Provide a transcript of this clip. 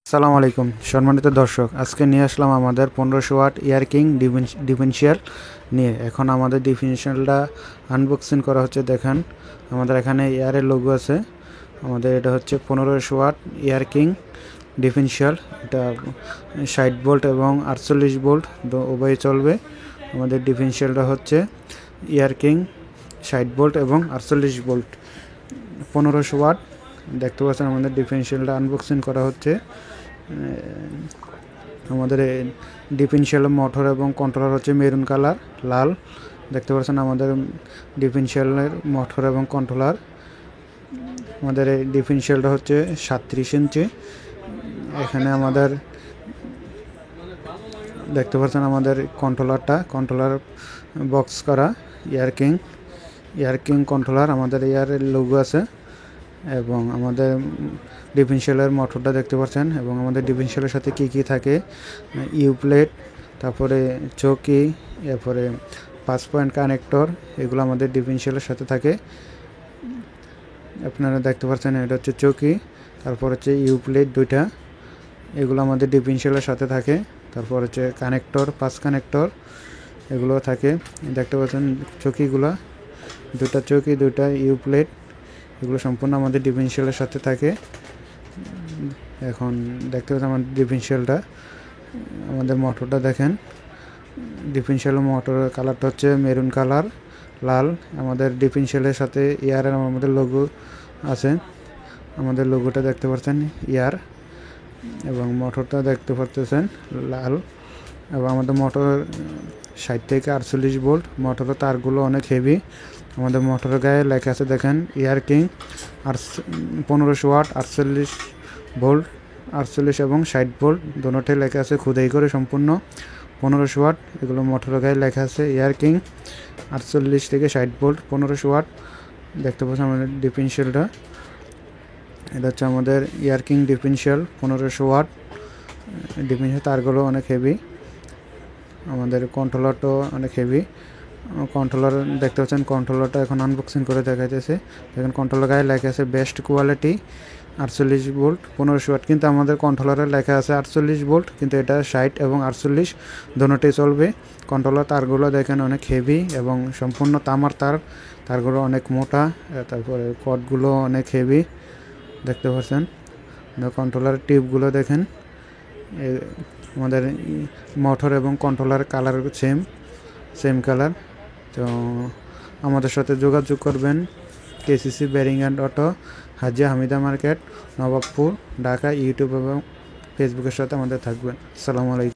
আসসালামু আলাইকুম সম্মানিত দর্শক, আজকে নিয়ে আসলাম আমাদের 1500 ওয়াট ইয়ার কিং ডিফারেনশিয়াল নিয়ে। এখন আমাদের ডিফারেনশিয়ালটা আনবক্সিং করা হচ্ছে। দেখেন আমাদের এখানে ইয়ারের লোগো আছে। আমাদের এটা হচ্ছে 1500 ওয়াট ইয়ার কিং ডিফারেনশিয়াল। এটা 60 ভোল্ট এবং 48 ভোল্ট উভয় চলবে। আমাদের ডিফারেনশিয়ালটা হচ্ছে ইয়ার কিং 60 ভোল্ট এবং 48 ভোল্ট 1500 ওয়াট। দেখতে পাচ্ছেন আমাদের ডিফারেনশিয়ালটা আনবক্সিং করা হচ্ছে। আমাদের ডিফারেনশিয়াল মোটর এবং কন্ট্রোলার হচ্ছে মেরুন কালার, লাল। দেখতে পাচ্ছেন আমাদের ডিফারেনশিয়ালের মোটর এবং কন্ট্রোলার। আমাদের এই ডিফারেনশিয়ালটা হচ্ছে 37 ইঞ্চি। এখানে আমাদের দেখতে পাচ্ছেন আমাদের কন্ট্রোলার বক্স করা ইয়ার কিং কন্ট্রোলার। আমাদের ইয়ারের লোগো আছে এবং আমাদের ডিফারেনশিয়ালের মোটরটা দেখতে পাচ্ছেন। এবং আমাদের ডিফারেনশিয়ালের সাথে কি থাকে, ইউ প্লেট, তারপরে চৌকি, এরপরে 5 পয়েন্ট কানেক্টর, এগুলো আমাদের ডিফারেনশিয়ালের সাথে থাকে। আপনারা দেখতে পাচ্ছেন এটা হচ্ছে চৌকি, তারপর হচ্ছে ইউ প্লেট দুইটা, এগুলো আমাদের ডিফারেনশিয়ালের সাথে থাকে। তারপর হচ্ছে কানেক্টর, 5 কানেক্টর, এগুলো থাকে। দেখতে পাচ্ছেন চৌকিগুলো, দুইটা চৌকি, দুইটা ইউ প্লেট, এগুলো সম্পূর্ণ আমাদের ডিফারেনশিয়ালের সাথে থাকে। এখন দেখতে পাচ্ছেন আমাদের ডিফারেনশিয়ালটা, আমাদের মোটরটা দেখেন। ডিফারেনশিয়াল মোটরের কালারটা হচ্ছে মেরুন কালার, লাল। আমাদের ডিফারেনশিয়ালের সাথে ইয়ারের আমাদের লোগো আছে। আমাদের লোগোটা দেখতে পাচ্ছেন ইয়ার, এবং মোটরটা দেখতে পাচ্ছেন লাল। এবং আমাদের মোটর 60 থেকে 48 ভোল্ট। মোটরের তারগুলো অনেক হেভি। আমাদের মোটরের গায়ে লেখা আছে দেখেন ইয়ার কিং 1500 ওয়াট, 48 ভোল্ট, 48 এবং 60 ভোল্ট দুটোটাই লেখা আছে খোদাই করে সম্পূর্ণ 1500 ওয়াট। এগুলো মোটরের গায়ে লেখা আছে ইয়ার কিং 48 থেকে 60 ভোল্ট 1500 ওয়াট। দেখতে পাচ্ছেন আমাদের ডিফারেনশিয়ালটা, এটা হচ্ছে আমাদের ইয়ার কিং ডিফারেনশিয়াল 1500 ওয়াট। ডিফারেনশিয়াল তারগুলো অনেক হেভি। আমাদের কন্ট্রোলারটাও অনেক হেভি। কন্ট্রোলার দেখতে পাচ্ছেন, কন্ট্রোলারটা এখন আনবক্সিং করে দেখা যাচ্ছে। দেখেন কন্ট্রোলার গায়ে লেখা আছে বেস্ট কোয়ালিটি 48 ভোল্ট 1500 ওয়াট, কিন্তু আমাদের কন্ট্রোলারে লেখা আছে 48 ভোল্ট, কিন্তু এটা 60 এবং 48 দুটোটাই চলবে। কন্ট্রোলার তারগুলো দেখেন অনেক হেভি এবং সম্পূর্ণ তামার তারগুলো অনেক মোটা। তারপরে কর্ডগুলো অনেক হেভি দেখতে পাচ্ছেন। কন্ট্রোলার টিউবগুলো দেখেন। আমাদের মোটর এবং কন্ট্রোলার কালার সেম কালার। তো আমাদের সাথে যোগাযোগ করবেন KCC bearing and auto, Haji Hamida market, Nawabpur, Dhaka. YouTube এবং ফেসবুকের সাথে আমাদের থাকবেন। আসসালামু আলাইকুম।